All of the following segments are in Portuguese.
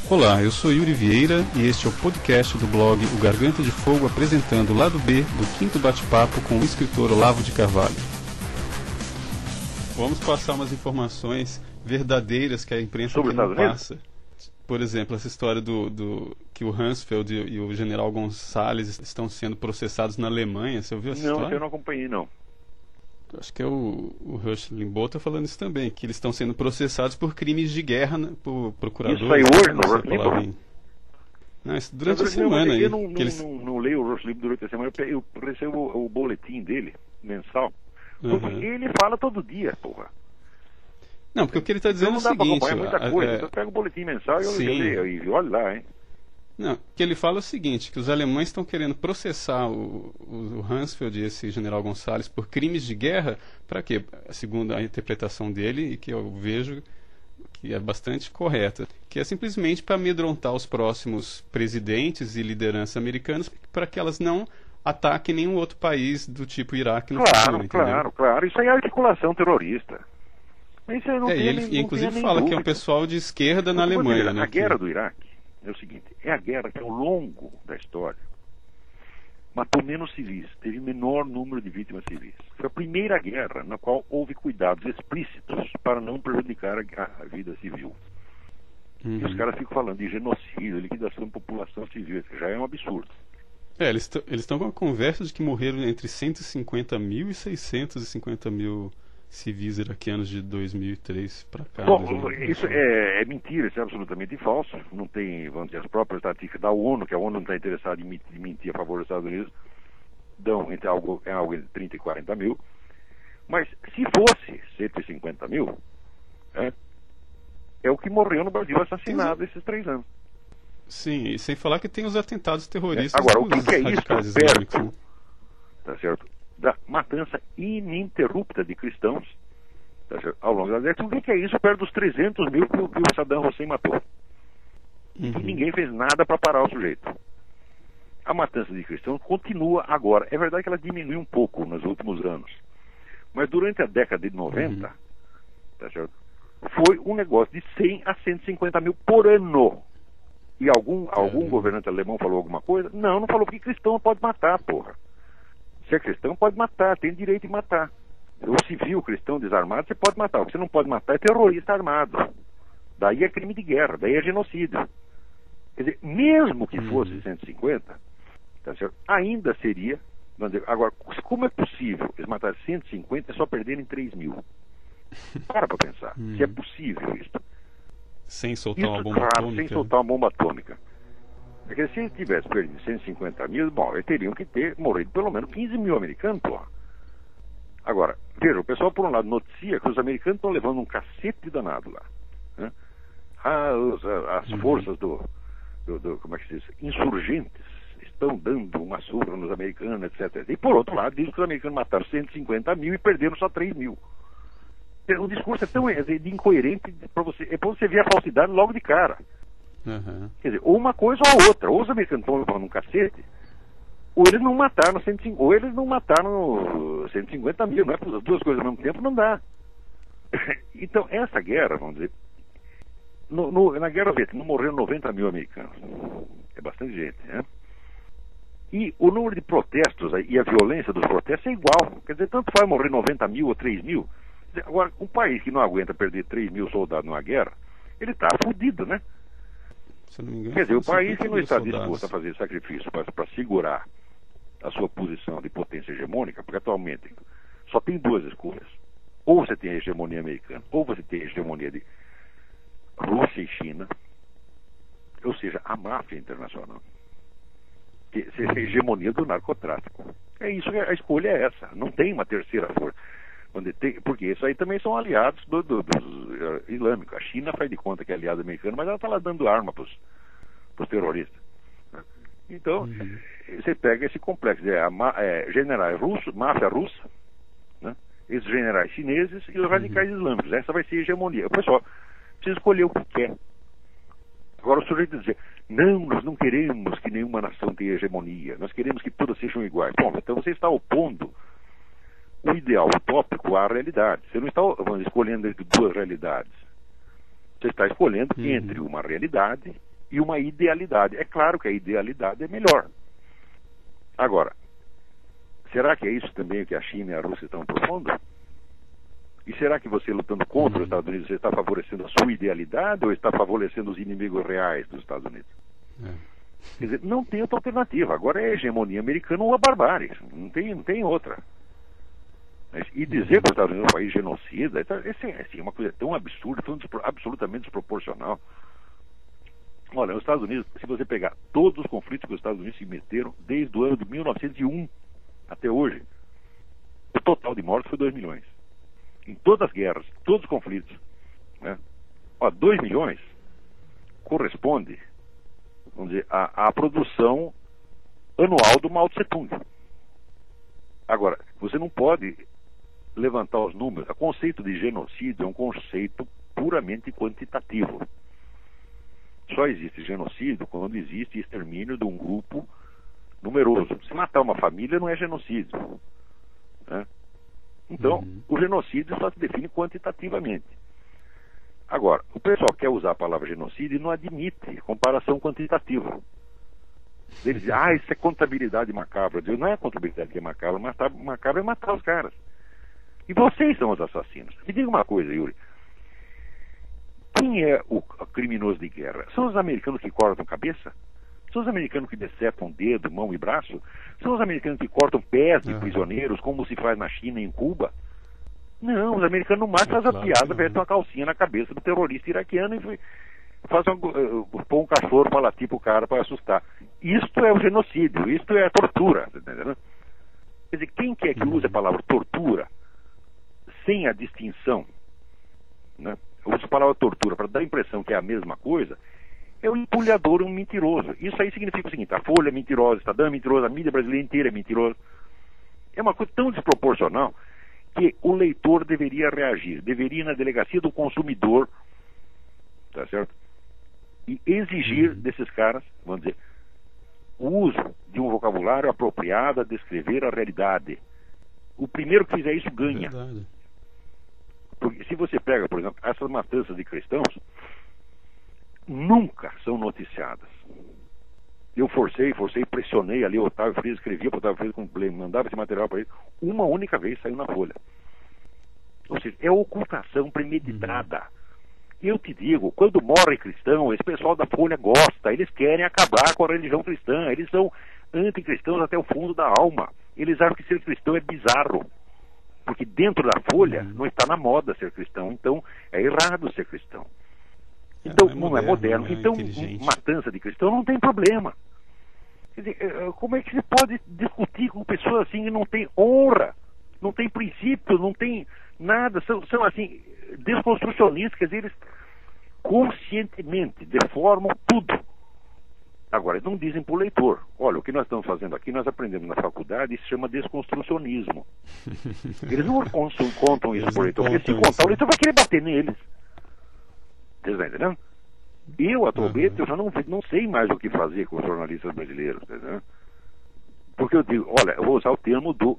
Olá, eu sou Yuri Vieira e este é o podcast do blog O Garganta de Fogo, apresentando o lado B do quinto bate-papo com o escritor Olavo de Carvalho. Vamos passar umas informações verdadeiras que a imprensa não passa. Por exemplo, essa história que o Rumsfeld e o general Gonçalves estão sendo processados na Alemanha. Você ouviu essa história? Não, eu não acompanhei, não. Acho que é o Rush Limbaugh está falando isso também, que eles estão sendo processados por crimes de guerra por procuradores. Isso aí hoje no Rush Limbaugh? Não, isso durante a semana. Eu não leio o Rush Limbaugh durante a semana, eu recebo o boletim dele, mensal. Uhum. Ele fala todo dia, porra. Não, porque o que ele está dizendo é o seguinte... Não dá para acompanhar muita coisa. Eu pego o boletim mensal e eu leio e olho lá, hein. Não, o que ele fala é o seguinte, que os alemães estão querendo processar o Rumsfeld e esse general Gonçalves por crimes de guerra, para quê? Segundo a interpretação dele, e que eu vejo que é bastante correta, que é simplesmente para amedrontar os próximos presidentes e lideranças americanas, para que elas não ataquem nenhum outro país do tipo Iraque no futuro, entendeu? Claro. Isso aí é articulação terrorista. Isso aí não tem, ele inclusive fala dúvida. Que é um pessoal de esquerda na Alemanha. A guerra do Iraque é o seguinte, é a guerra que ao longo da história matou menos civis, teve menor número de vítimas civis. Foi a primeira guerra na qual houve cuidados explícitos para não prejudicar a vida civil. Uhum. E os caras ficam falando de genocídio, liquidação da população civil, isso já é um absurdo. Eles estão com a conversa de que morreram entre 150 mil e 650 mil civis iraquianos de 2003 para cá. Bom, isso é mentira, isso é absolutamente falso. Não tem, vamos dizer, as próprias estatísticas da ONU, que a ONU não está interessada em mentir a favor dos Estados Unidos, dão entre algo entre 30 e 40 mil. Mas se fosse 150 mil, é o que morreu no Brasil assassinado esses 3 anos. Sim, e sem falar que tem os atentados terroristas. Agora, o que é isso perto, né? tá certo, da matança ininterrupta de cristãos, tá certo, ao longo da década? O que é isso perto dos 300 mil que o Saddam Hussein matou? Uhum. E ninguém fez nada para parar o sujeito. A matança de cristãos continua agora. É verdade que ela diminuiu um pouco nos últimos anos, mas durante a década de 90, tá certo, foi um negócio de 100 a 150 mil por ano. E algum governante alemão falou alguma coisa? Não falou, porque cristão não pode matar, porra. Se é cristão, pode matar, tem direito de matar. O civil, cristão, desarmado, você pode matar. O que você não pode matar é terrorista armado. Daí é crime de guerra, daí é genocídio. Quer dizer, mesmo que fosse 150, tá certo? Ainda seria... Agora, como é possível eles matarem 150 e só perderem 3 mil? Para pensar, se é possível isso. Sem soltar uma bomba atômica. Sem soltar uma bomba atômica. Porque se eles tivessem perdido 150 mil, bom, eles teriam que ter morrido pelo menos 15 mil americanos, porra. Agora, veja, o pessoal por um lado noticia que os americanos estão levando um cacete danado lá, né? As forças como é que se diz, insurgentes estão dando uma surra nos americanos, etc. E por outro lado, diz que os americanos mataram 150 mil e perderam só 3 mil. O discurso é tão incoerente para você ver a falsidade logo de cara. Uhum. Quer dizer, ou uma coisa ou a outra. Ou os americanos estão levando um cacete, ou eles não mataram 150 mil. Não é as duas coisas ao mesmo tempo, não dá. Então, essa guerra, vamos dizer, na guerra do Vietnã morreram 90 mil americanos. É bastante gente, né? E o número de protestos e a violência dos protestos é igual. Quer dizer, tanto faz morrer 90 mil ou 3 mil. Agora, um país que não aguenta perder 3 mil soldados numa guerra, ele está fudido, né? Se não me engano, quer dizer, o país que não está disposto a fazer sacrifício para segurar a sua posição de potência hegemônica, porque atualmente só tem 2 escolhas. Ou você tem a hegemonia americana, ou você tem a hegemonia de Rússia e China, ou seja, a máfia internacional. Que seja a hegemonia do narcotráfico. É isso, a escolha é essa. Não tem uma terceira força. Porque isso aí também são aliados dos islâmicos. A China faz de conta que é aliado americano, mas ela está lá dando arma para os terroristas. Então, você pega esse complexo, generais russos, máfia russa, né? Esses generais chineses e os radicais islâmicos. Essa vai ser a hegemonia. O pessoal precisa escolher o que quer. Agora o sujeito dizer, não, nós não queremos que nenhuma nação tenha hegemonia, nós queremos que todas sejam iguais. Bom, então você está opondo o ideal utópico à realidade. Você não está escolhendo entre 2 realidades. Você está escolhendo entre uma realidade e uma idealidade. É claro que a idealidade é melhor. Agora, será que é isso também que a China e a Rússia estão propondo? E será que você, lutando contra os Estados Unidos, você está favorecendo a sua idealidade ou está favorecendo os inimigos reais dos Estados Unidos? Quer dizer, não tem outra alternativa. Agora é hegemonia americana ou a barbárie. Não tem outra. E dizer que os Estados Unidos é um país genocida, é uma coisa tão absurda, tão absolutamente desproporcional. Olha, os Estados Unidos, se você pegar todos os conflitos que os Estados Unidos se meteram desde o ano de 1901 até hoje, o total de mortes foi 2 milhões. Em todas as guerras, todos os conflitos. Né? 2 milhões corresponde, vamos dizer, à produção anual do Mao Tse Tung. Agora, você não pode levantar os números. O conceito de genocídio é um conceito puramente quantitativo. Só existe genocídio quando existe extermínio de um grupo numeroso. Se matar uma família não é genocídio. Né? Então, o genocídio só se define quantitativamente. Agora, o pessoal quer usar a palavra genocídio e não admite comparação quantitativa. Eles dizem, isso é contabilidade macabra. Eu digo, não é a contabilidade que é macabra, macabra é matar os caras. E vocês são os assassinos. Me diga uma coisa, Yuri. Quem é o criminoso de guerra? São os americanos que cortam cabeça? São os americanos que decepam dedo, mão e braço? São os americanos que cortam pés de prisioneiros, como se faz na China e em Cuba? Não, os americanos no mais fazem a piada, vestem uma calcinha na cabeça do terrorista iraquiano e põe um cachorro para latir pro cara para assustar. Isto é o genocídio, isto é a tortura. Tá entendendo? Quer dizer, quem quer que use a palavra tortura sem a distinção, né? Usa a palavra tortura para dar a impressão que é a mesma coisa, é um empulhador, um mentiroso. Isso aí significa o seguinte: a Folha é mentirosa, o Estadão é mentiroso, a mídia brasileira inteira é mentirosa. É uma coisa tão desproporcional que o leitor deveria reagir, deveria ir na delegacia do consumidor, tá certo? E exigir desses caras, vamos dizer, o uso de um vocabulário apropriado a descrever a realidade. O primeiro que fizer isso ganha. Verdade. Porque se você pega, por exemplo, essas matanças de cristãos, nunca são noticiadas. Eu forcei, pressionei ali, o Otávio Frias escrevia para o Otávio Frias, mandava esse material para ele, uma única vez saiu na Folha. Ou seja, é ocultação premeditada. Eu te digo, quando morre cristão, esse pessoal da Folha gosta, eles querem acabar com a religião cristã, eles são anticristãos até o fundo da alma. Eles acham que ser cristão é bizarro. Porque dentro da Folha não está na moda ser cristão, então é errado ser cristão. Então não é moderno. Então, matança de cristão não tem problema. Quer dizer, como é que se pode discutir com pessoas assim que não tem honra, não tem princípios, não tem nada, são assim, desconstrucionistas, quer dizer, eles conscientemente deformam tudo. Agora, eles não dizem para o leitor, olha, o que nós estamos fazendo aqui, nós aprendemos na faculdade e se chama desconstrucionismo. Eles não contam isso para o leitor, porque se contar, o leitor vai querer bater neles. Vocês estão entendendo? Eu, atualmente, eu já não sei mais o que fazer com os jornalistas brasileiros, entendeu? Porque eu digo, olha, eu vou usar o termo do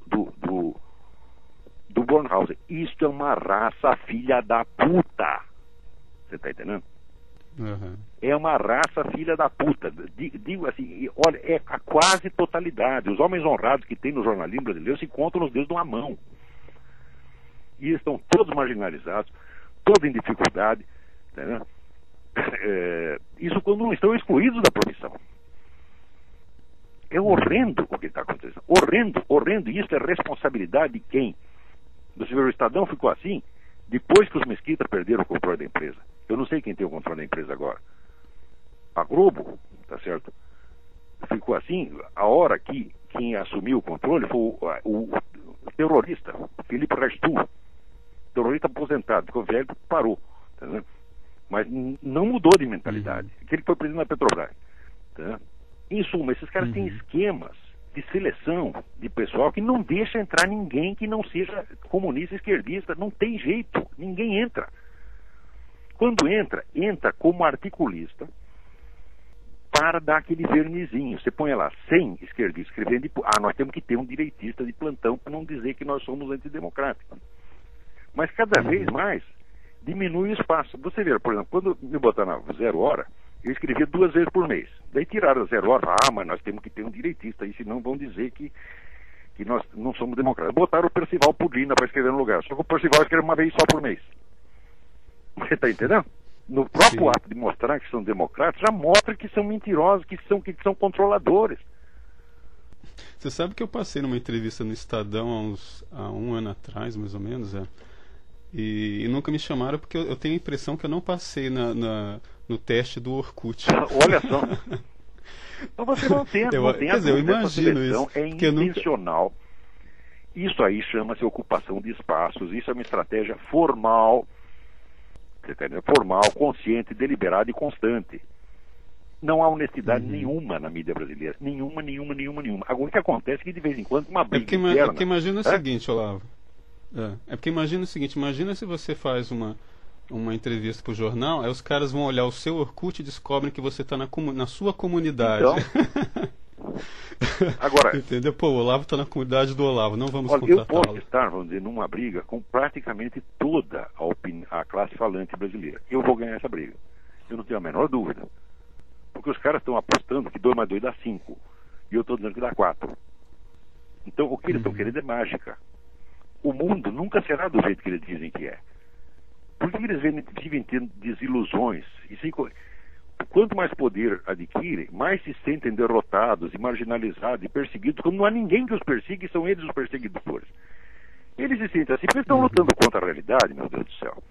Bornhausen, isto é uma raça filha da puta. Você está entendendo? É uma raça filha da puta. Digo assim, olha, é a quase totalidade. Os homens honrados que tem no jornalismo brasileiro se encontram nos dedos de uma mão. E estão todos marginalizados, todos em dificuldade. Entendeu? Isso quando não estão excluídos da profissão. É horrendo o que está acontecendo. Horrendo. E isso é responsabilidade de quem? Você vê, o Estadão ficou assim depois que os Mesquita perderam o controle da empresa. Eu não sei quem tem o controle da empresa agora. A Globo, tá certo? Ficou assim, a hora que quem assumiu o controle foi o terrorista, Felipe Restou, terrorista aposentado, ficou velho, parou. Tá vendo? Mas não mudou de mentalidade. Aquele que foi presidente da Petrobras. Tá? Em suma, esses caras têm esquemas de seleção de pessoal que não deixa entrar ninguém que não seja comunista, esquerdista. Não tem jeito, ninguém entra. Quando entra como articulista para dar aquele vernizinho. Você põe lá 100 esquerdistas escrevendo, nós temos que ter um direitista de plantão para não dizer que nós somos antidemocráticos. Mas cada vez mais diminui o espaço. Você vê, por exemplo, quando me botar na 0 hora, Eu escrevia 2 vezes por mês. Daí tiraram a 0 hora. Mas nós temos que ter um direitista aí, senão vão dizer que nós não somos democratas. Botaram o Percival Pudina para escrever no lugar. Só que o Percival escreve uma vez só por mês. Você está entendendo? No próprio ato de mostrar que são democratas, já mostra que são mentirosos, que são controladores. Você sabe que eu passei numa entrevista no Estadão há um ano atrás, mais ou menos, e nunca me chamaram porque eu tenho a impressão que eu não passei no teste do Orkut. Olha só. Então você não tem eu imagino isso. É intencional. Isso aí chama-se ocupação de espaços. Isso é uma estratégia formal, consciente, deliberada e constante. Não há honestidade nenhuma na mídia brasileira. Nenhuma. Agora, o que acontece é que de vez em quando uma briga interna... É porque imagina o seguinte, Olavo. Imagina se você faz uma entrevista para o jornal, aí os caras vão olhar o seu Orkut e descobrem que você está na sua comunidade. Então, agora, entendeu? Pô, o Olavo está na comunidade do Olavo, não vamos contratá-lo. Eu posso estar, vamos dizer, numa briga com praticamente toda a classe falante brasileira. Eu vou ganhar essa briga. Eu não tenho a menor dúvida. Porque os caras estão apostando que 2 mais 2 dá 5. E eu estou dizendo que dá 4. Então, o que eles estão querendo é mágica. O mundo nunca será do jeito que eles dizem que é. Porque eles vivem tendo desilusões. Quanto mais poder adquirem, mais se sentem derrotados e marginalizados e perseguidos. Quando não há ninguém que os persiga, são eles os perseguidores. Eles se sentem assim porque estão lutando contra a realidade, meu Deus do céu.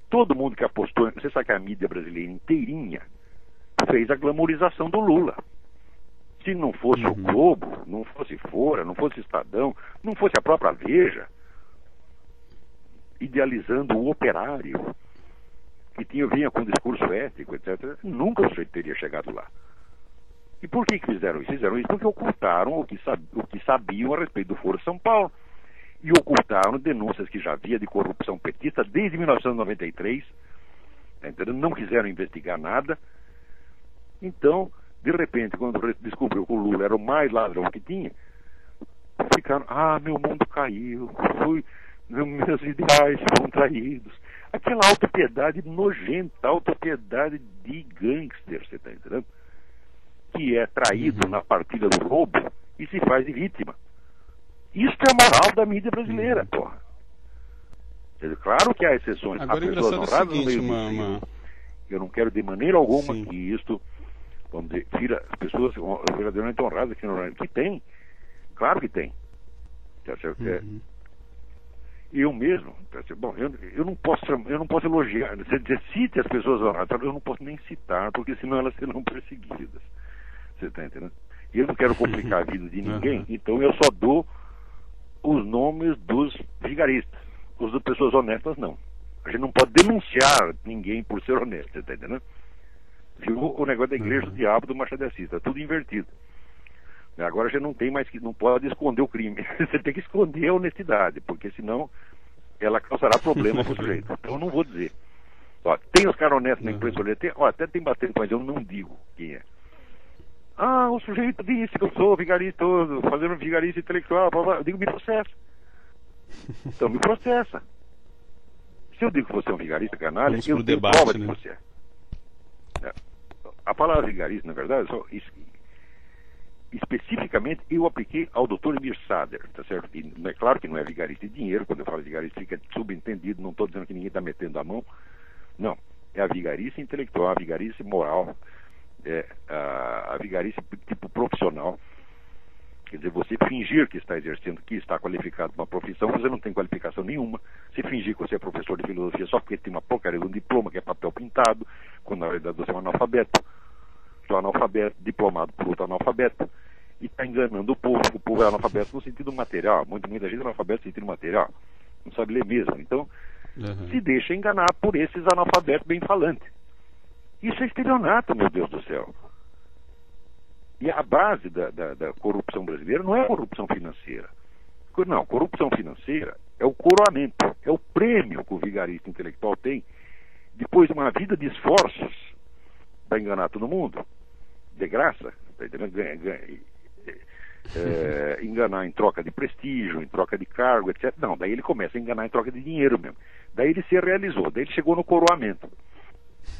Todo mundo que apostou, você sabe que a mídia brasileira inteirinha fez a glamorização do Lula. Se não fosse o Globo, não fosse Folha, não fosse Estadão, não fosse a própria Veja, idealizando o operário, que vinha com discurso ético, etc., nunca o sujeito teria chegado lá. E por que fizeram isso? Fizeram isso porque ocultaram o que sabiam a respeito do Foro São Paulo. E ocultaram denúncias que já havia de corrupção petista desde 1993. Entendeu? Não quiseram investigar nada. Então, de repente, quando descobriu que o Lula era o mais ladrão que tinha, ficaram, meu mundo caiu, meus ideais foram traídos. Aquela autopiedade nojenta, autopiedade de gangster, você está entendendo? Que é traído na partilha do roubo e se faz de vítima. Isso é a moral da mídia brasileira, porra. Claro que há exceções. Agora, há pessoas honradas no meio disso. Eu não quero de maneira alguma que isto, vamos dizer, tira as pessoas verdadeiramente honradas que tem. Claro que tem. Tá certo? Eu mesmo, tá certo? Bom, eu não posso elogiar. Você cite as pessoas honradas, eu não posso nem citar, porque senão elas serão perseguidas. Você está entendendo? E eu não quero complicar a vida de ninguém, então eu só dou os nomes dos vigaristas. Os de pessoas honestas, não. A gente não pode denunciar ninguém por ser honesto, você está entendendo? Viu o negócio da igreja do diabo do Machado de Assis, está tudo invertido. Agora a gente não tem mais não pode esconder o crime. Você tem que esconder a honestidade, porque senão ela causará problema para o sujeito. Então eu não vou dizer. Ó, tem os caras honestos na imprensa, até tem batendo, mas eu não digo quem é. O sujeito disse que eu sou vigarista, fazendo vigarista intelectual, eu digo, me processa. Então me processa. Se eu digo que você é um vigarista canalha, eu tenho prova de que você é. A palavra vigarista, na verdade, especificamente eu apliquei ao Dr. Emir Sader, tá certo? E é claro que não é vigarista de dinheiro, quando eu falo vigarista fica subentendido, não estou dizendo que ninguém está metendo a mão. Não, é a vigarice intelectual, a vigarice moral, a vigarice tipo profissional. Quer dizer, você fingir que está exercendo, que está qualificado para uma profissão, você não tem qualificação nenhuma. Se fingir que você é professor de filosofia só porque tem uma porcaria de um diploma que é papel pintado, quando na verdade você é um analfabeto. Sou analfabeto, diplomado por outro analfabeto, e está enganando o povo é analfabeto no sentido material. Muita gente é analfabeto no sentido material. Não sabe ler mesmo. Então, se deixa enganar por esses analfabetos bem falantes. Isso é estelionato, meu Deus do céu. E a base da corrupção brasileira não é a corrupção financeira. Não, corrupção financeira é o coroamento, é o prêmio que o vigarista intelectual tem depois de uma vida de esforços para enganar todo mundo, de graça, enganar em troca de prestígio, em troca de cargo, etc. Não, daí ele começa a enganar em troca de dinheiro mesmo. Daí ele se realizou, daí ele chegou no coroamento.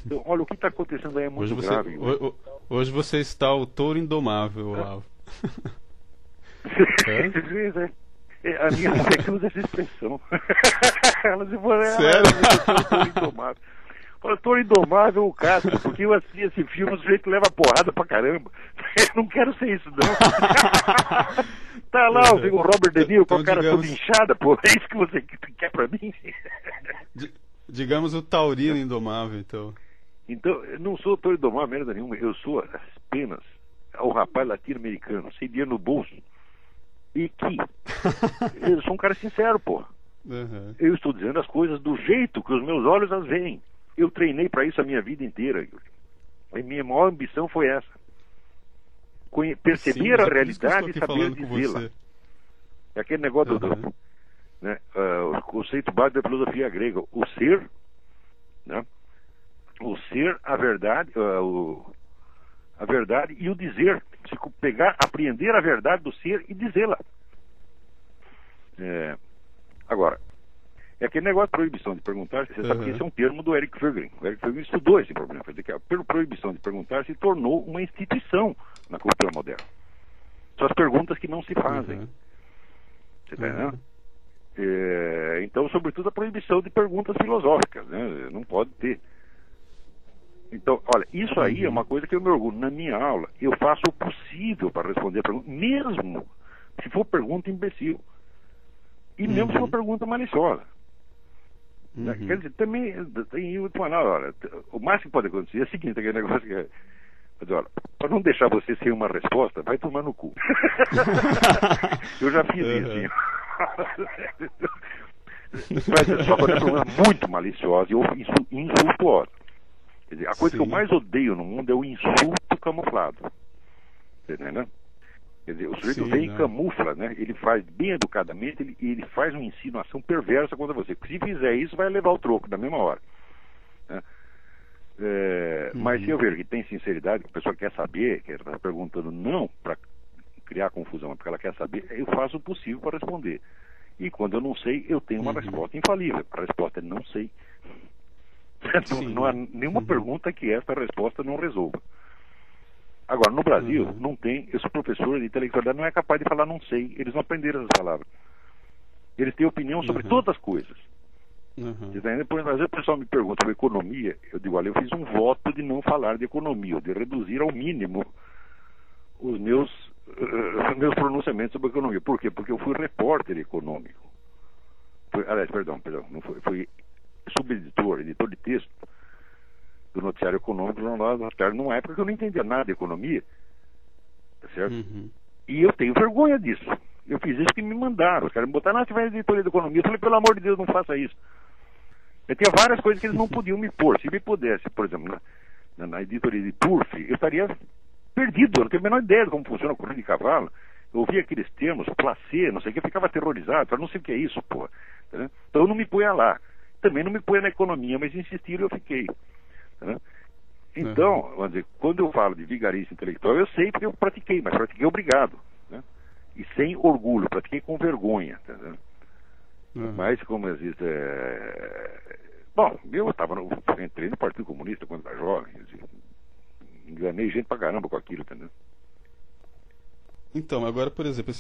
Então, olha, o que está acontecendo aí é muito grave. Hoje você está o touro indomável, Olavo. A minha mulher que usa essa expressão. Ela se for, sério? Touro indomável. Fala, touro indomável o Castro, porque eu assisti esse filme, o sujeito leva porrada pra caramba. Eu não quero ser isso, não. Tá lá o Robert De Niro com a cara toda inchada, pô. É isso que você quer pra mim? Digamos o taurino indomável, então. Então, eu não sou touro indomável, merda nenhuma. Eu sou apenas o rapaz latino-americano, sem dinheiro no bolso. E que eu sou um cara sincero, pô. Uhum. Eu estou dizendo as coisas do jeito que os meus olhos as veem. Eu treinei para isso a minha vida inteira. A minha maior ambição foi essa. Perceber a realidade e saber dizê-la. É aquele negócio do né, o conceito básico da filosofia grega. O ser, né, o ser, a verdade, a verdade e o dizer. Se pegar, apreender a verdade do ser e dizê-la. Agora, é aquele negócio de proibição de perguntar, você sabe que esse é um termo do Eric Voegelin. O Eric Voegelin estudou esse problema. Quer dizer que a proibição de perguntar se tornou uma instituição na cultura moderna. São as perguntas que não se fazem. Você está entendendo? Então, sobretudo, a proibição de perguntas filosóficas, né? Não pode ter. Então, olha, isso aí é uma coisa que eu me orgulho. Na minha aula, eu faço o possível para responder a pergunta, mesmo se for pergunta imbecil. E mesmo se for pergunta maliciosa. Quer dizer, também tem olha, o mais que pode acontecer é o seguinte, aquele negócio que é, olha, para não deixar você sem uma resposta, vai tomar no cu. Eu já fiz isso. Mas só quando é pergunta muito maliciosa ou insultuosa. Quer dizer, a coisa que eu mais odeio no mundo é o insulto camuflado. Entendeu? Quer dizer, o sujeito vem e camufla, né? Ele faz bem educadamente, ele faz uma insinuação perversa contra você. Se fizer isso, vai levar o troco na mesma hora. Né? Mas se eu ver que tem sinceridade, que a pessoa quer saber, que ela está perguntando não para criar confusão, porque ela quer saber, eu faço o possível para responder. E quando eu não sei, eu tenho uma resposta infalível. A resposta é não sei. Não há nenhuma pergunta que esta resposta não resolva. Agora, no Brasil, não tem, eu sou professor de intelectualidade, não é capaz de falar não sei, eles não aprenderam essas palavras. Eles têm opinião sobre todas as coisas. Depois, às vezes o pessoal me pergunta sobre economia, eu digo, olha, eu fiz um voto de não falar de economia, de reduzir ao mínimo os meus pronunciamentos sobre economia. Por quê? Porque eu fui repórter econômico. Fui subeditor, editor de texto do noticiário econômico do Jornal da Tarde, numa época que eu não entendia nada de economia, tá certo? E eu tenho vergonha disso. Eu fiz isso que me mandaram. Os caras me botaram, você vai na editoria de economia. Eu falei, pelo amor de Deus, não faça isso. Eu tinha várias coisas que eles não podiam me pôr. Se me pudesse, por exemplo, na editoria de Turf, eu estaria perdido. Eu não tenho a menor ideia de como funciona a corrida de cavalo. Eu ouvia aqueles termos, placê, não sei o que, eu ficava aterrorizado. Eu não sei o que é isso, pô. Tá, então eu não me punha lá. Também não me punha na economia, mas insistiram, eu fiquei. Tá, então, vamos dizer, quando eu falo de vigarista intelectual, eu sei porque eu pratiquei, mas pratiquei obrigado. Né? E sem orgulho, pratiquei com vergonha. Tá, mas como existe. Bom, eu entrei no Partido Comunista quando era jovem, enganei gente pra caramba com aquilo, entendeu? Então, agora, por exemplo,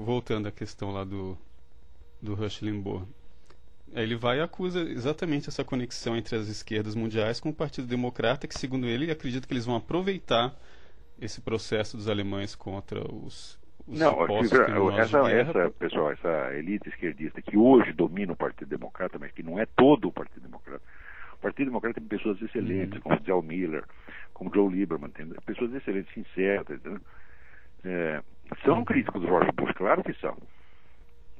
voltando à questão lá do Rush Limbaugh, ele vai e acusa exatamente essa conexão entre as esquerdas mundiais com o Partido Democrata, que, segundo ele, acredita que eles vão aproveitar esse processo dos alemães contra os supostos criminosos de guerra. Pessoal, essa elite esquerdista que hoje domina o Partido Democrata, mas que não é todo o Partido Democrata. O Partido Democrata tem pessoas excelentes, como John Miller, como Joe Lieberman, tem pessoas excelentes, sinceras, são críticos do George Bush, claro que são.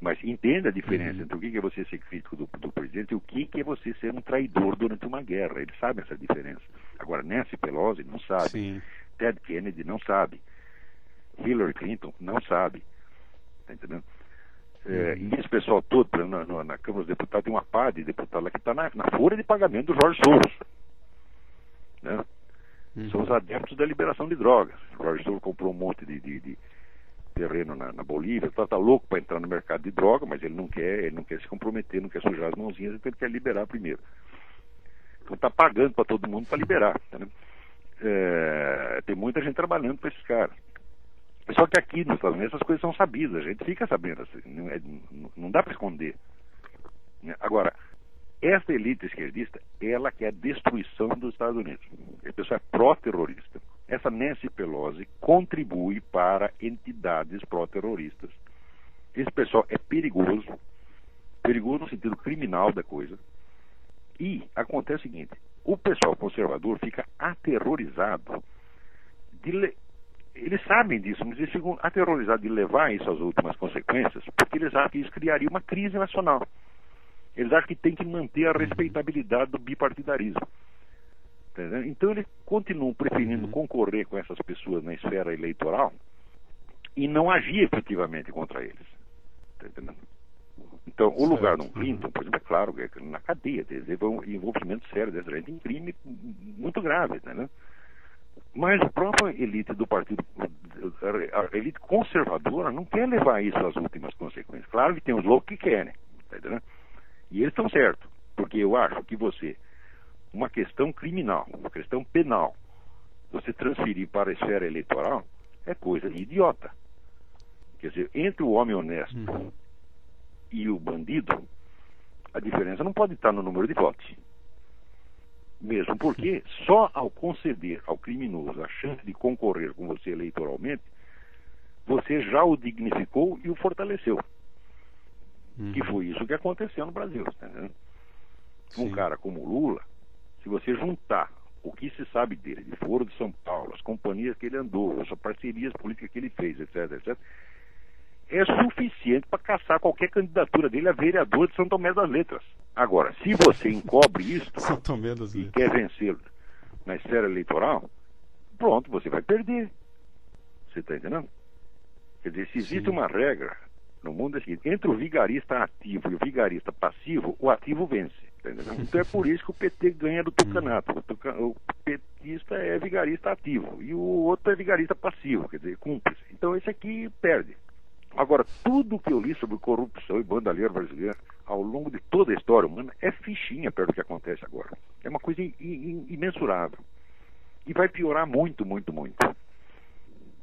Mas entenda a diferença entre o que é você ser crítico do presidente e o que é você ser um traidor durante uma guerra. Eles sabem essa diferença. Agora, Nancy Pelosi não sabe. Sim. Ted Kennedy não sabe. Hillary Clinton não sabe. Tá entendendo? E esse pessoal todo, na Câmara dos Deputados, tem uma pá de deputado lá que está na folha de pagamento do Jorge Soros. Né? São os adeptos da liberação de drogas. O Jorge Soros comprou um monte de terreno na Bolívia, tá louco para entrar no mercado de droga, mas ele não quer se comprometer, não quer sujar as mãozinhas, então ele quer liberar primeiro. Então está pagando para todo mundo para liberar. Né? Tem muita gente trabalhando para esses caras. Só que aqui nos Estados Unidos essas coisas são sabidas, a gente fica sabendo, assim, não dá para esconder. Agora, essa elite esquerdista, ela quer a destruição dos Estados Unidos. Essa pessoa é pró-terrorista. Essa Nancy Pelosi contribui para entidades pró-terroristas. Esse pessoal é perigoso no sentido criminal da coisa. E acontece o seguinte, o pessoal conservador fica aterrorizado eles sabem disso, mas eles ficam aterrorizados de levar isso às últimas consequências, porque eles acham que isso criaria uma crise nacional. Eles acham que tem que manter a respeitabilidade do bipartidarismo. Entendeu? Então eles continuam preferindo concorrer com essas pessoas na esfera eleitoral e não agir efetivamente contra eles. Entendeu? Então, o lugar de um Clinton, por exemplo, é claro, é na cadeia, envolvimento sério dessa gente em crime muito grave, né? Mas a própria elite do partido, a elite conservadora, não quer levar isso às últimas consequências. Claro que tem os loucos que querem, tá entendendo? E eles estão certos, porque eu acho que uma questão criminal, uma questão penal, você transferir para a esfera eleitoral é coisa de idiota. Quer dizer, entre o homem honesto e o bandido, a diferença não pode estar no número de votos. Mesmo porque só ao conceder ao criminoso a chance de concorrer com você eleitoralmente, você já o dignificou e o fortaleceu. Que foi isso que aconteceu no Brasil. Tá vendo? Um cara como Lula, se você juntar o que se sabe dele, de Foro de São Paulo, as companhias que ele andou, as parcerias políticas que ele fez, etc., etc., é suficiente para caçar qualquer candidatura dele a vereador de São Tomé das Letras. Agora, se você encobre isso e quer vencê-lo na esfera eleitoral, pronto, você vai perder. Você está entendendo? Quer dizer, se existe uma regra no mundo é o seguinte, entre o vigarista ativo e o vigarista passivo, o ativo vence. Tá entendendo? Então é por isso que o PT ganha do tucanato. O petista é vigarista ativo e o outro é vigarista passivo, quer dizer, cúmplice. Então esse aqui perde. Agora, tudo que eu li sobre corrupção e bandalheiro brasileiro ao longo de toda a história humana é fichinha perto do que acontece agora. É uma coisa imensurável. E vai piorar muito, muito, muito.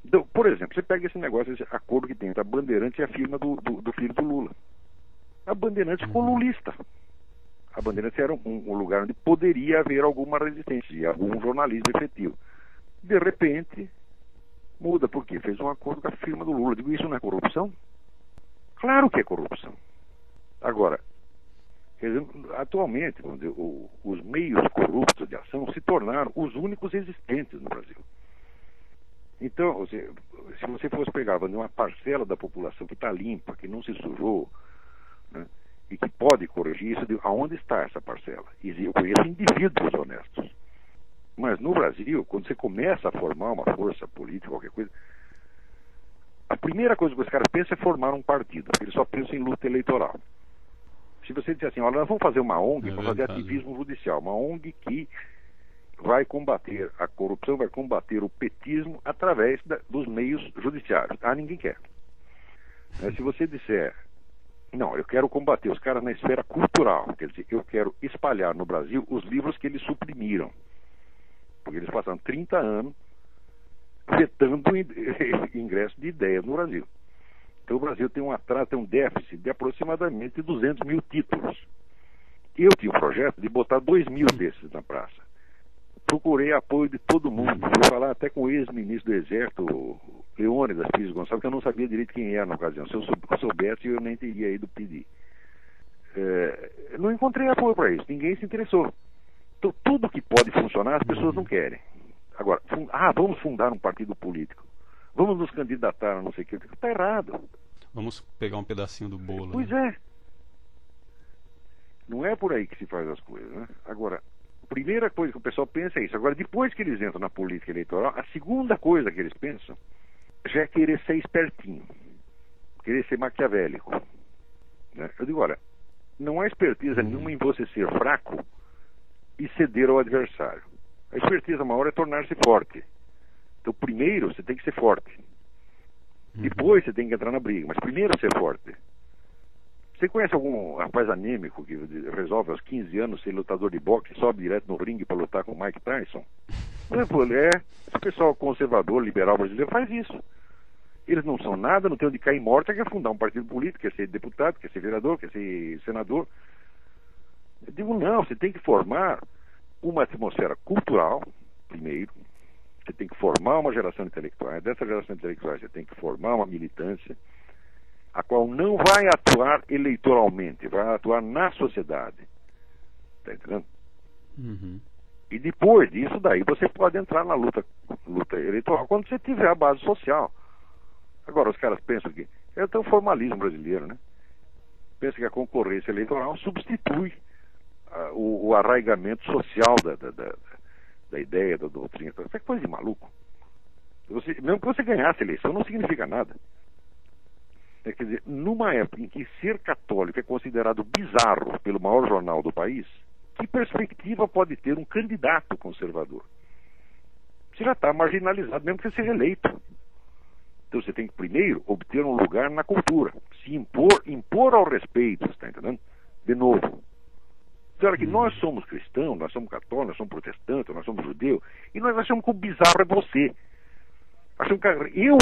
Então, por exemplo, você pega esse negócio, esse acordo que tem entre a Bandeirantes e a firma do filho do Lula. A Bandeirantes ficou lulista. A Bandeirantes era um lugar onde poderia haver alguma resistência e algum jornalismo efetivo. De repente muda, por quê? Fez um acordo com a firma do Lula. Digo, isso não é corrupção? Claro que é corrupção. Agora, atualmente, vamos dizer, os meios corruptos de ação se tornaram os únicos existentes no Brasil. Então, se você fosse pegar uma parcela da população que está limpa, que não se sujou, né, e que pode corrigir isso, aonde está essa parcela? Eu conheço indivíduos honestos. Mas no Brasil, quando você começa a formar uma força política, qualquer coisa, a primeira coisa que os caras pensam é formar um partido, porque eles só pensam em luta eleitoral. Se você disser assim, olha, nós vamos fazer uma ONG para fazer ativismo judicial, uma ONG que vai combater a corrupção, vai combater o petismo através dos meios judiciários. Ninguém quer. Se você disser, não, eu quero combater os caras na esfera cultural, quer dizer, eu quero espalhar no Brasil os livros que eles suprimiram. Porque eles passaram 30 anos vetando ingresso de ideias no Brasil. Então o Brasil tem um déficit de aproximadamente 200 mil títulos. Eu tinha um projeto de botar 2.000 desses na praça. Procurei apoio de todo mundo. Fui falar até com o ex-ministro do Exército, Leônidas Pires Gonçalves, que eu não sabia direito quem era na ocasião. Se eu soubesse, eu nem teria ido pedir. Não encontrei apoio para isso. Ninguém se interessou. Então, tudo que pode funcionar, as pessoas não querem. Agora, vamos fundar um partido político. Vamos nos candidatar a não sei o que. Está errado. Vamos pegar um pedacinho do bolo. Pois é. Não é por aí que se faz as coisas, né? Agora, a primeira coisa que o pessoal pensa é isso. Agora, depois que eles entram na política eleitoral, a segunda coisa que eles pensam já é querer ser espertinho. Querer ser maquiavélico. Né? Eu digo, olha, não há esperteza nenhuma em você ser fraco e ceder ao adversário. A esperteza maior é tornar-se forte. Então, primeiro você tem que ser forte. Depois você tem que entrar na briga. Mas primeiro ser forte. Você conhece algum rapaz anêmico que resolve aos 15 anos ser lutador de boxe e sobe direto no ringue para lutar com o Mike Tyson? Não é, esse pessoal conservador, liberal brasileiro faz isso. Eles não são nada, não tem onde cair morto, quer fundar um partido político, quer ser deputado, quer ser vereador, quer ser senador. Eu digo, não, você tem que formar uma atmosfera cultural, primeiro. Você tem que formar uma geração intelectual. Dessa geração intelectual você tem que formar uma militância, a qual não vai atuar eleitoralmente, vai atuar na sociedade. Está entendendo? Uhum. E depois disso, daí você pode entrar na luta eleitoral quando você tiver a base social. Agora, os caras pensam que... É até o formalismo brasileiro, né? Pensa que a concorrência eleitoral substitui o arraigamento social da ideia, da doutrina. Isso é coisa de maluco. Mesmo que você ganhasse a eleição, não significa nada. Quer dizer, numa época em que ser católico é considerado bizarro pelo maior jornal do país, que perspectiva pode ter um candidato conservador? Você já está marginalizado, mesmo que você seja eleito. Então você tem que primeiro obter um lugar na cultura, se impor ao respeito, está entendendo? De novo. Então, que nós somos cristãos, nós somos católicos, nós somos protestantes, nós somos judeus, e nós achamos que o bizarro é você. Eu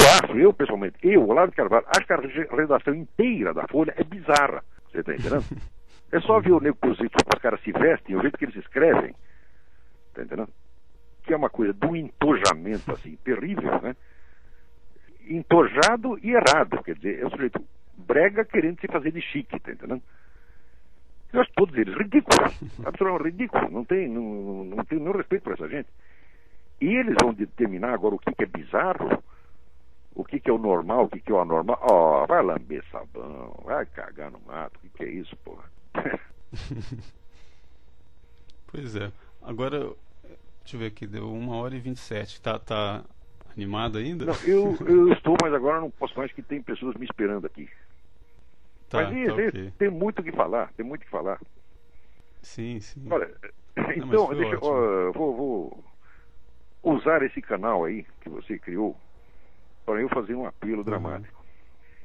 pessoalmente, Olavo de Carvalho, acho que a redação inteira da Folha é bizarra. Você está entendendo? É só ver o nego que os caras se vestem, o jeito que eles escrevem. Está entendendo? Que é uma coisa do entojamento, assim, terrível, né? Entojado e errado. Quer dizer, é um sujeito brega querendo se fazer de chique, está entendendo? Eu acho todos eles ridículos. Absolutamente ridículos. Não tem nenhum respeito por essa gente. E eles vão determinar agora o que é bizarro, o que é o normal, o que é o anormal. Ó, vai lamber sabão, vai cagar no mato, o que é isso, porra? Pois é. Agora, deixa eu ver aqui, deu 1h27. Tá animado ainda? Não, eu estou, mas agora não posso mais, que tem pessoas me esperando aqui. Tá, mas ok. Tem muito o que falar, Sim. Olha, então, vou usar esse canal aí que você criou para eu fazer um apelo dramático.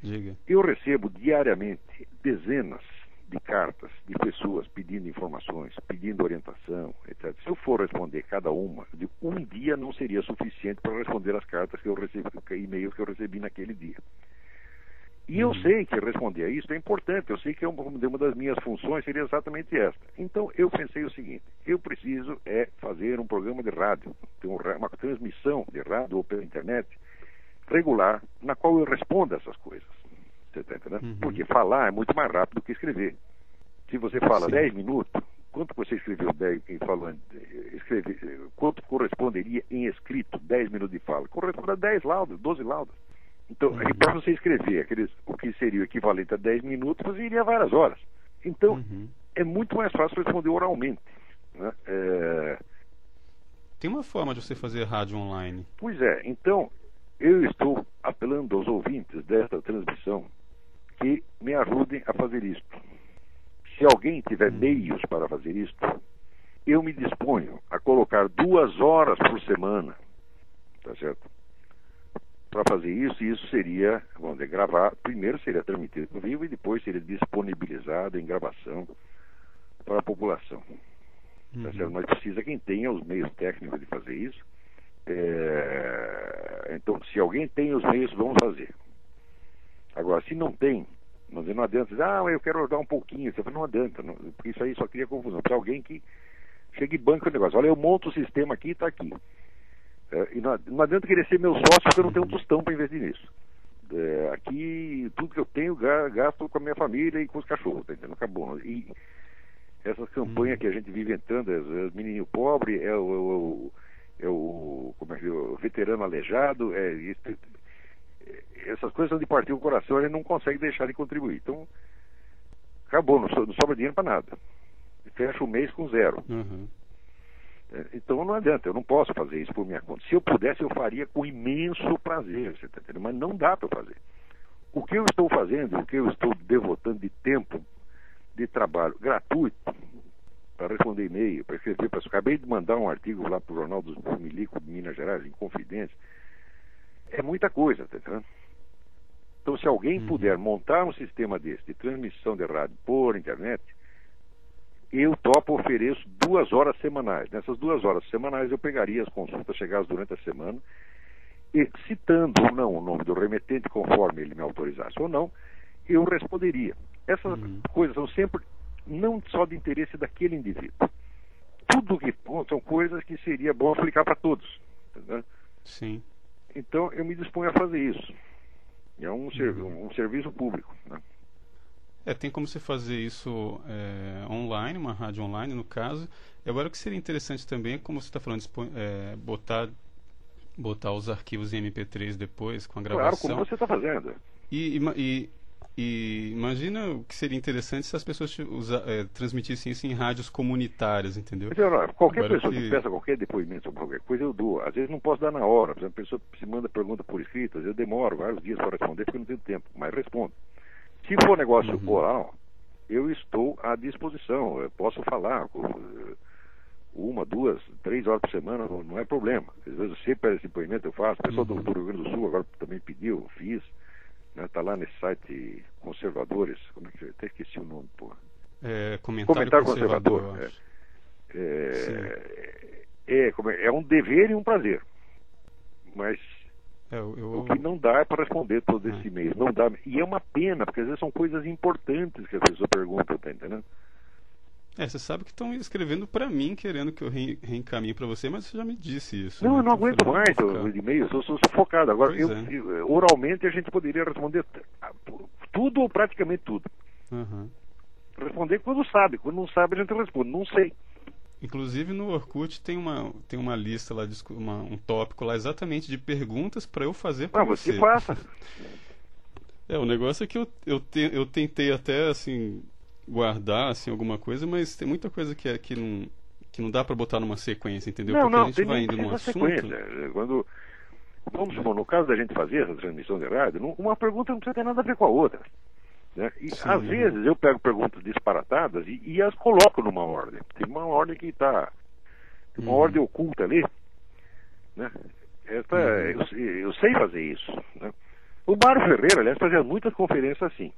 Diga. Eu recebo diariamente dezenas de cartas de pessoas pedindo informações, pedindo orientação, etc. Se eu for responder cada uma, um dia não seria suficiente para responder as cartas que eu recebi, e-mails que eu recebi naquele dia. E eu sei que responder a isso é importante, eu sei que uma das minhas funções seria exatamente esta. Então eu pensei o seguinte, eu preciso fazer um programa de rádio, uma transmissão de rádio ou pela internet regular, na qual eu responda essas coisas. Você está entendendo? Porque falar é muito mais rápido do que escrever. Se você fala 10 minutos, quanto você escreveu quanto corresponderia em escrito 10 minutos de fala? Corresponde a 10 laudas, 12 laudas. Então, para você escrever o que seria o equivalente a 10 minutos, você iria várias horas. Então, é muito mais fácil responder oralmente. Né? Tem uma forma de você fazer rádio online. Pois é, então, eu estou apelando aos ouvintes desta transmissão que me ajudem a fazer isto. Se alguém tiver meios para fazer isto, eu me disponho a colocar 2 horas por semana, tá certo? Para fazer isso, e isso seria, vamos dizer, gravar, primeiro seria transmitido ao vivo e depois seria disponibilizado em gravação para a população. Tá certo? Mas precisa quem tenha os meios técnicos de fazer isso. Então, se alguém tem os meios, vamos fazer. Agora, se não tem, não adianta dizer, eu quero dar um pouquinho. Você fala, não adianta, porque isso aí só cria confusão. Precisa alguém que chegue e banque o negócio. Olha, eu monto o sistema aqui e está aqui. E não adianta querer ser meu sócio porque eu não tenho um tostão para investir nisso. Aqui, tudo que eu tenho, gasto com a minha família e com os cachorros, tá entendendo? Acabou. E essas campanhas que a gente vive entrando, os menininhos pobres, o veterano aleijado, essas coisas são de partir o coração, a gente não consegue deixar de contribuir. Então, acabou, não sobra dinheiro para nada. Fecha o mês com 0. Então não adianta, eu não posso fazer isso por minha conta. Se eu pudesse, eu faria com imenso prazer, você tá entendendo? Mas não dá para fazer. O que eu estou fazendo, o que eu estou devotando de tempo, de trabalho gratuito, para responder e-mail, para escrever, acabei de mandar um artigo lá para o Jornal dos Milico de Minas Gerais, em Confidência, é muita coisa, tá entendendo? Então, se alguém puder montar um sistema desse, de transmissão de rádio por internet, eu topo, ofereço 2 horas semanais. Nessas 2 horas semanais eu pegaria as consultas chegadas durante a semana e, citando ou não o nome do remetente, conforme ele me autorizasse ou não, eu responderia. Essas coisas são sempre não só de interesse daquele indivíduo. Tudo que são coisas que seria bom aplicar para todos. Entendeu? Sim. Então eu me disponho a fazer isso. É um serviço público, né? Tem como você fazer isso online, uma rádio online no caso. E agora o que seria interessante também é, como você está falando, botar os arquivos em MP3 depois com a gravação. Claro, como você está fazendo. E imagina o que seria interessante se as pessoas transmitissem isso em rádios comunitárias, entendeu? Qualquer pessoa que peça qualquer depoimento sobre qualquer coisa, eu dou. Às vezes não posso dar na hora. Por exemplo, a pessoa se manda pergunta por escrito, às vezes eu demoro vários dias para responder porque eu não tenho tempo, mas respondo. Se for negócio oral, eu estou à disposição. Eu posso falar 1, 2, 3 horas por semana, não é problema. Às vezes você pede esse depoimento, eu faço. O pessoal do Rio Grande do Sul agora também pediu, eu fiz. Está lá nesse site Conservadores, como é que até esqueci o nome, pô. Comentário Conservador. É um dever e um prazer. Mas o que não dá é para responder todo esse e-mail. Não dá. E é uma pena, porque às vezes são coisas importantes que a pessoa pergunta, tá entendendo? Você sabe que estão escrevendo para mim, querendo que eu reencaminhe para você, mas você já me disse isso. Não, né? eu não aguento mais o e-mail, eu sou sufocado. Agora, oralmente a gente poderia responder tudo ou praticamente tudo. Responder quando sabe. Quando não sabe, a gente responde. Não sei. Inclusive no Orkut tem uma lista lá, um tópico lá exatamente de perguntas para eu fazer para você. Você faça. O negócio é que eu tentei até assim guardar assim alguma coisa, mas tem muita coisa que não dá para botar numa sequência, entendeu? Porque a gente vai indo num assunto. Vamos supor, no caso da gente fazer essa transmissão de rádio, uma pergunta não precisa ter nada a ver com a outra. Né? E às vezes eu pego perguntas disparatadas e as coloco numa ordem. Tem uma ordem que está. Tem uma ordem oculta ali. Né? Eu sei fazer isso. Né? O Mário Ferreira, aliás, fazia muitas conferências assim.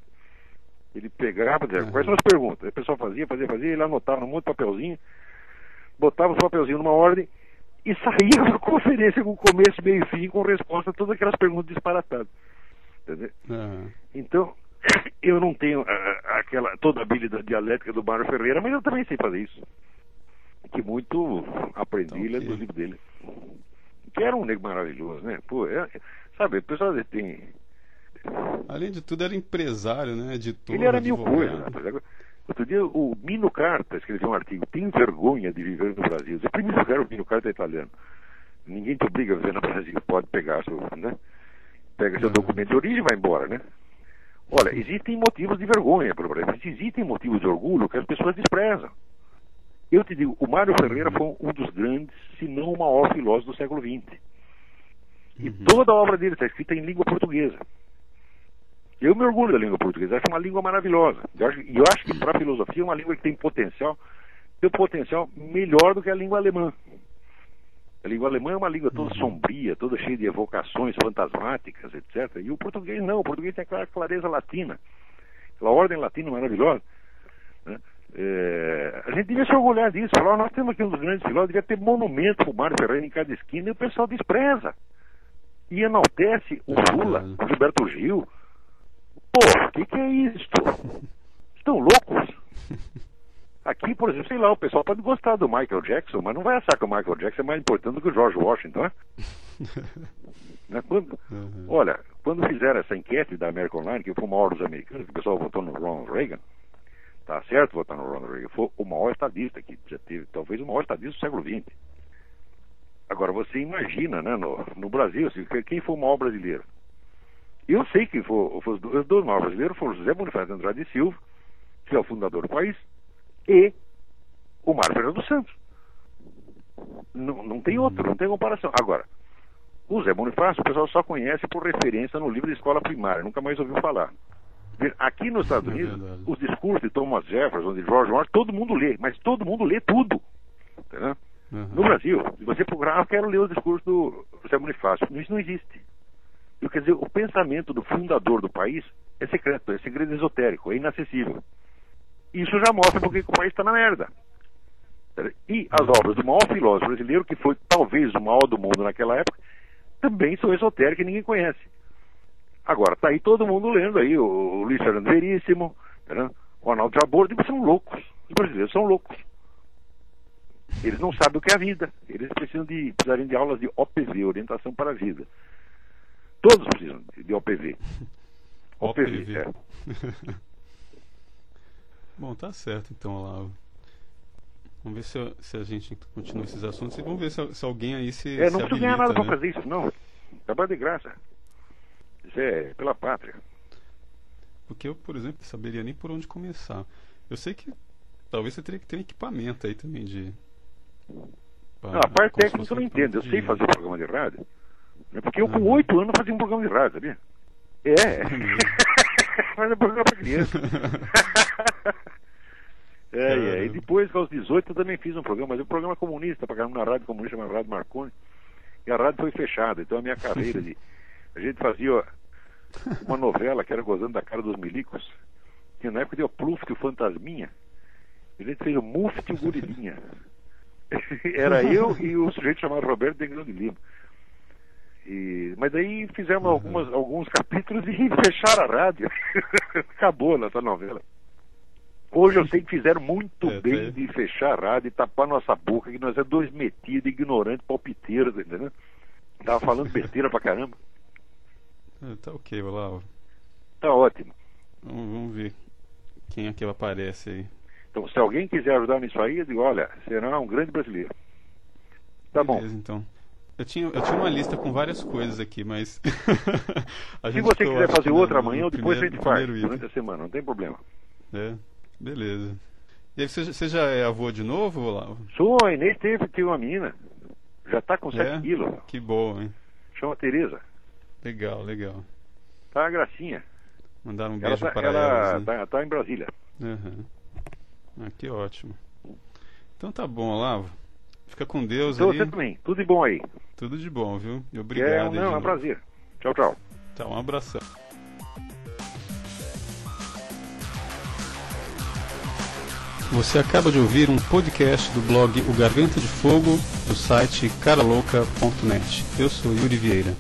Ele pegava, dizia, quais são as perguntas? A pessoa fazia, ele anotava num monte de papelzinho, botava os papelzinhos numa ordem e saía da conferência com começo, meio e fim, com resposta a todas aquelas perguntas disparatadas. Entendeu? Então, eu não tenho toda a habilidade dialética do Mário Ferreira, mas eu também sei fazer isso. Que muito aprendi lendo o livro dele. Que era um nego maravilhoso, né? Pô, sabe, o pessoal tem... Além de tudo, era empresário, né? Editor, ele era mil coisas. Outro dia, o Mino Carta escreveu um artigo: tem vergonha de viver no Brasil. Em primeiro lugar, o Mino Carta é italiano. Ninguém te obriga a viver no Brasil. Pode pegar né? Pega seu documento de origem e vai embora, né? Olha, existem motivos de vergonha para o Brasil. Existem motivos de orgulho que as pessoas desprezam. Eu te digo, o Mário Ferreira foi um dos grandes, se não o maior filósofo do século XX. E toda a obra dele está escrita em língua portuguesa. Eu me orgulho da língua portuguesa, acho uma língua maravilhosa. Eu acho que para a filosofia é uma língua que tem potencial melhor do que a língua alemã. A língua alemã é uma língua toda sombria, toda cheia de evocações fantasmáticas, etc. E o português não, o português tem aquela clareza latina, aquela ordem latina maravilhosa. Né? A gente devia se orgulhar disso, falar, nós temos aqui um dos grandes filósofos, devia ter monumento para o Mário Ferreira em cada esquina, e o pessoal despreza. E enaltece o Lula, o Gilberto Gil. Pô, o que é isto? Estão loucos? Aqui, por exemplo, sei lá, o pessoal pode gostar do Michael Jackson, mas não vai achar que o Michael Jackson é mais importante do que o George Washington, né? Olha, quando fizeram essa enquete da American Online, que foi o maior dos americanos, que o pessoal votou no Ronald Reagan, tá certo votar no Ronald Reagan, foi o maior estadista que já teve, talvez o maior estadista do século XX. Agora, você imagina, né, no Brasil, quem foi o maior brasileiro? Eu sei que os dois maiores brasileiros foram José Bonifácio de Andrade e Silva, que é o fundador do país, e o Mário Ferreira dos Santos. Não tem outro, não tem comparação. Agora, o Zé Bonifácio, o pessoal só conhece por referência no livro de escola primária, nunca mais ouviu falar. Aqui nos Estados Unidos, os discursos de Thomas Jefferson, de George Washington, todo mundo lê, mas todo mundo lê tudo. Entendeu? No Brasil, se você procurar, eu quero ler os discursos do Zé Bonifácio. Isso não existe. Quer dizer, o pensamento do fundador do país é secreto, é segredo esotérico, é inacessível. Isso já mostra porque o país está na merda. E as obras do maior filósofo brasileiro, que foi talvez o maior do mundo naquela época, também são esotéricas e ninguém conhece. Agora, tá aí todo mundo lendo aí, o Luiz Fernando Veríssimo, o Arnaldo Jabor, são loucos. Os brasileiros são loucos. Eles não sabem o que é a vida. Eles precisariam de aulas de OPV, Orientação para a Vida. Todos precisam de OPV. OPV. É. Bom, tá certo então, Olavo. Vamos ver se a gente continua esses assuntos e vamos ver se alguém aí se não precisa ganhar nada, né, para fazer isso, não. Trabalho de graça. Isso é pela pátria. Porque eu, por exemplo, não saberia nem por onde começar. Eu sei que talvez você teria que ter um equipamento aí também de... a parte técnica eu não entendo. Eu sei fazer programa de rádio. Porque eu com 8 anos fazia um programa de rádio, sabia? Fazia um programa para criança. E depois, aos 18, eu também fiz um programa, mas um programa comunista, para na rádio comunista, chamada Rádio Marconi, e a rádio foi fechada. Então a minha carreira a gente fazia uma novela que era Gozando da Cara dos Milicos, tinha na época de o Pluft, o Fantasminha, a gente fez o Muft e o Gorilinha. Era eu e o sujeito chamado Roberto de Grande Lima. Mas daí fizemos alguns capítulos e fecharam a rádio. Acabou nessa novela. Hoje eu sei que fizeram muito bem de fechar a rádio e tapar nossa boca, que nós é dois metidos, ignorantes, palpiteiros, entendeu? Tava falando besteira pra caramba. Tá ok, Olavo. Tá ótimo. Vamos ver quem é que aparece aí. Então, se alguém quiser ajudar nisso aí, eu digo, olha, será um grande brasileiro. Tá Beleza, bom. Então. Eu tinha uma lista com várias coisas aqui, mas... Se você quiser fazer outra amanhã ou depois a gente faz, durante a semana, não tem problema. Beleza. E aí, você já é avô de novo, Olavo? Sou, a Inês teve uma menina. Já tá com 7 quilos. Que bom, hein? Chama Tereza. Legal. Tá uma gracinha. Mandaram um beijo para ela. Né? Tá em Brasília. Que ótimo. Então tá bom, Olavo. Fica com Deus aí. Você também. Tudo de bom aí. Tudo de bom, viu? E obrigado. É um prazer. Tchau. Tá, um abração. Você acaba de ouvir um podcast do blog O Garganta de Fogo, do site caralouca.net. Eu sou Yuri Vieira.